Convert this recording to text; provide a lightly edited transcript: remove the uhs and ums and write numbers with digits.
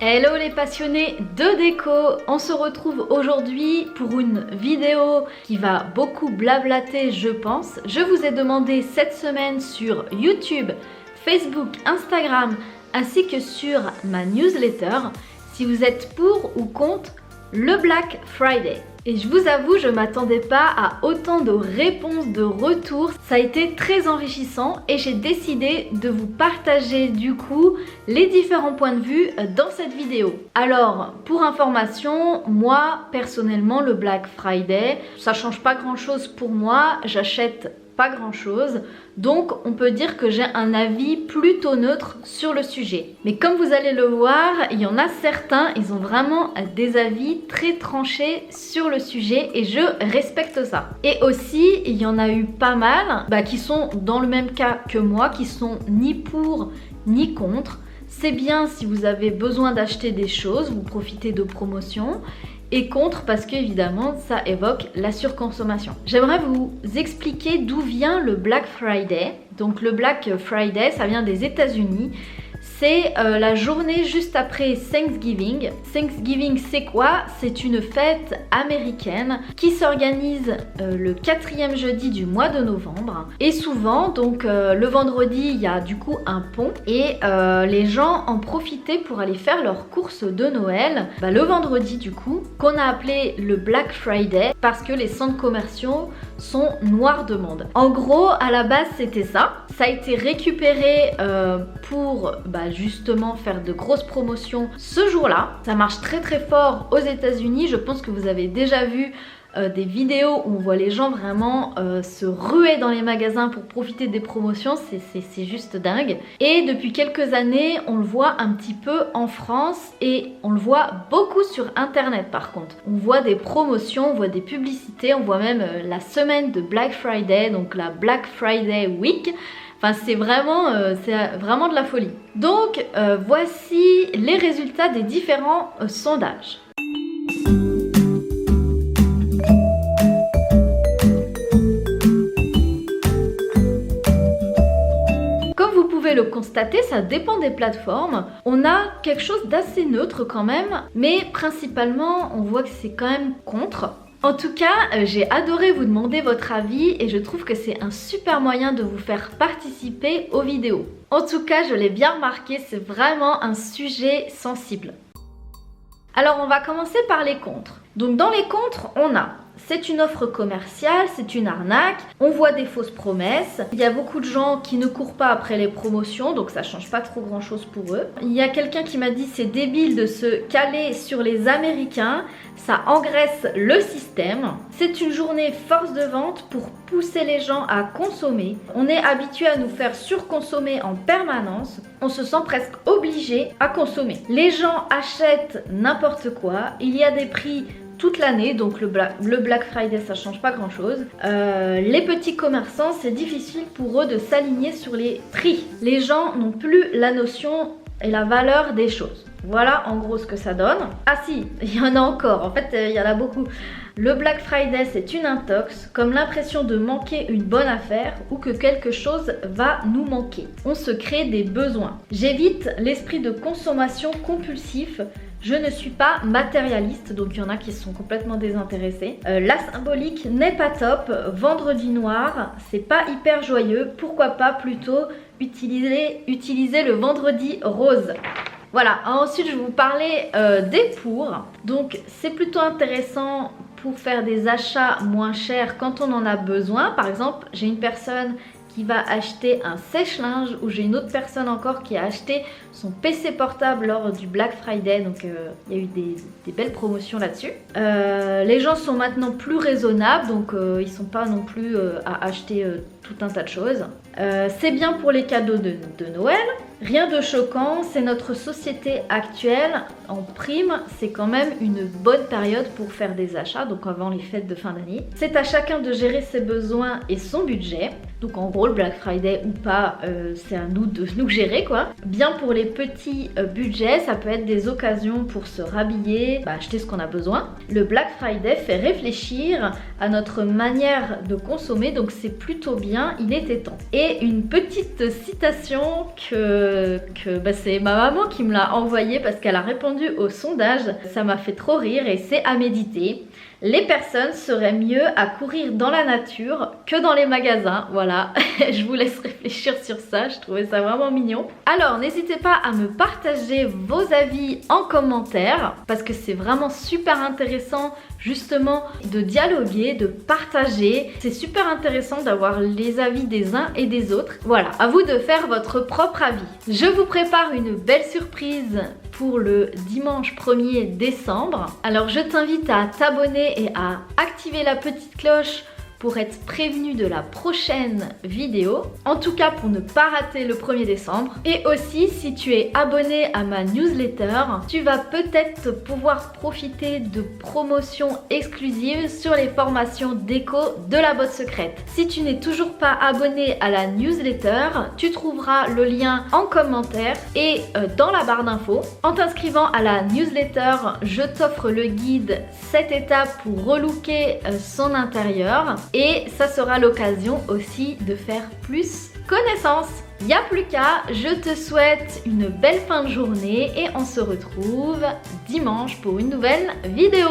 Hello les passionnés de déco, on se retrouve aujourd'hui pour une vidéo qui va beaucoup blablater je pense. Je vous ai demandé cette semaine sur YouTube, Facebook, Instagram ainsi que sur ma newsletter si vous êtes pour ou contre le Black Friday. Et je vous avoue, je m'attendais pas à autant de réponses, de retours. Ça a été très enrichissant et j'ai décidé de vous partager du coup les différents points de vue dans cette vidéo. Alors, pour information, moi personnellement le Black Friday, ça change pas grand chose pour moi, j'achète pas grand chose, donc on peut dire que j'ai un avis plutôt neutre sur le sujet. Mais comme vous allez le voir, il y en a certains, ils ont vraiment des avis très tranchés sur le sujet et je respecte ça. Et aussi, il y en a eu pas mal qui sont dans le même cas que moi, qui sont ni pour ni contre. C'est bien si vous avez besoin d'acheter des choses, vous profitez de promotions. Et contre parce qu'évidemment ça évoque la surconsommation. J'aimerais vous expliquer d'où vient le Black Friday. Donc le Black Friday, ça vient des États-Unis. C'est la journée juste après Thanksgiving. Thanksgiving, c'est quoi? C'est une fête américaine qui s'organise le 4e jeudi du mois de novembre. Et souvent, donc le vendredi, il y a du coup un pont et les gens en profitaient pour aller faire leurs courses de Noël. Le vendredi du coup, qu'on a appelé le Black Friday parce que les centres commerciaux sont noirs de monde. En gros, à la base, c'était ça. Ça a été récupéré pour justement faire de grosses promotions ce jour-là. Ça marche très très fort aux États-Unis. Je pense que vous avez déjà vu des vidéos où on voit les gens vraiment se ruer dans les magasins pour profiter des promotions. C'est juste dingue. Et depuis quelques années, on le voit un petit peu en France et on le voit beaucoup sur internet par contre. On voit des promotions, on voit des publicités, on voit même la semaine de Black Friday, donc la Black Friday Week. Enfin, c'est vraiment de la folie. Donc, voici les résultats des différents sondages. Comme vous pouvez le constater, ça dépend des plateformes. On a quelque chose d'assez neutre quand même, mais principalement, on voit que c'est quand même contre. En tout cas, j'ai adoré vous demander votre avis et je trouve que c'est un super moyen de vous faire participer aux vidéos. En tout cas, je l'ai bien remarqué, c'est vraiment un sujet sensible. Alors, on va commencer par les contres. Donc, dans les contres, on a c'est une offre commerciale, c'est une arnaque, on voit des fausses promesses, il y a beaucoup de gens qui ne courent pas après les promotions, donc ça change pas trop grand chose pour eux. Il y a quelqu'un qui m'a dit c'est débile de se caler sur les Américains, ça engraisse le système. C'est une journée force de vente pour pousser les gens à consommer. On est habitué à nous faire surconsommer en permanence, on se sent presque obligé à consommer. Les gens achètent n'importe quoi, il y a des prix toute l'année, donc le Black Friday ça change pas grand chose. Les petits commerçants, c'est difficile pour eux de s'aligner sur les prix. Les gens n'ont plus la notion et la valeur des choses. Voilà en gros ce que ça donne. Ah si, il y en a encore, en fait il y en a beaucoup. Le Black Friday c'est une intox, comme l'impression de manquer une bonne affaire ou que quelque chose va nous manquer. On se crée des besoins. J'évite l'esprit de consommation compulsif. Je ne suis pas matérialiste, donc il y en a qui sont complètement désintéressés. La symbolique n'est pas top. Vendredi noir, c'est pas hyper joyeux. Pourquoi pas plutôt utiliser le vendredi rose. Voilà, ensuite je vais vous parler des pour. Donc c'est plutôt intéressant pour faire des achats moins chers quand on en a besoin. Par exemple, j'ai une personne qui va acheter un sèche-linge ou j'ai une autre personne encore qui a acheté son PC portable lors du Black Friday, donc il y a eu des belles promotions là-dessus. Les gens sont maintenant plus raisonnables, donc ils sont pas non plus à acheter tout un tas de choses. C'est bien pour les cadeaux de Noël. Rien de choquant, c'est notre société actuelle. En prime, c'est quand même une bonne période pour faire des achats, donc avant les fêtes de fin d'année. C'est à chacun de gérer ses besoins et son budget. Donc en gros, le Black Friday ou pas, c'est à nous de nous gérer quoi. Bien pour les petits budgets, ça peut être des occasions pour se rhabiller, acheter ce qu'on a besoin. Le Black Friday fait réfléchir à notre manière de consommer, donc c'est plutôt bien, il était temps. Et une petite citation que que c'est ma maman qui me l'a envoyé parce qu'elle a répondu au sondage. Ça m'a fait trop rire et c'est à méditer. Les personnes seraient mieux à courir dans la nature que dans les magasins. Voilà, je vous laisse réfléchir sur ça, je trouvais ça vraiment mignon. Alors n'hésitez pas à me partager vos avis en commentaire parce que c'est vraiment super intéressant justement de dialoguer, de partager. C'est super intéressant d'avoir les avis des uns et des autres. Voilà, à vous de faire votre propre avis. Je vous prépare une belle surprise pour le dimanche 1er décembre. Alors je t'invite à t'abonner et à activer la petite cloche pour être prévenu de la prochaine vidéo. En tout cas pour ne pas rater le 1er décembre. Et aussi si tu es abonné à ma newsletter, tu vas peut-être pouvoir profiter de promotions exclusives sur les formations déco de la botte secrète. Si tu n'es toujours pas abonné à la newsletter, tu trouveras le lien en commentaire et dans la barre d'infos. En t'inscrivant à la newsletter, je t'offre le guide 7 étapes pour relooker son intérieur. Et ça sera l'occasion aussi de faire plus connaissance. Il n'y a plus qu'à, je te souhaite une belle fin de journée et on se retrouve dimanche pour une nouvelle vidéo.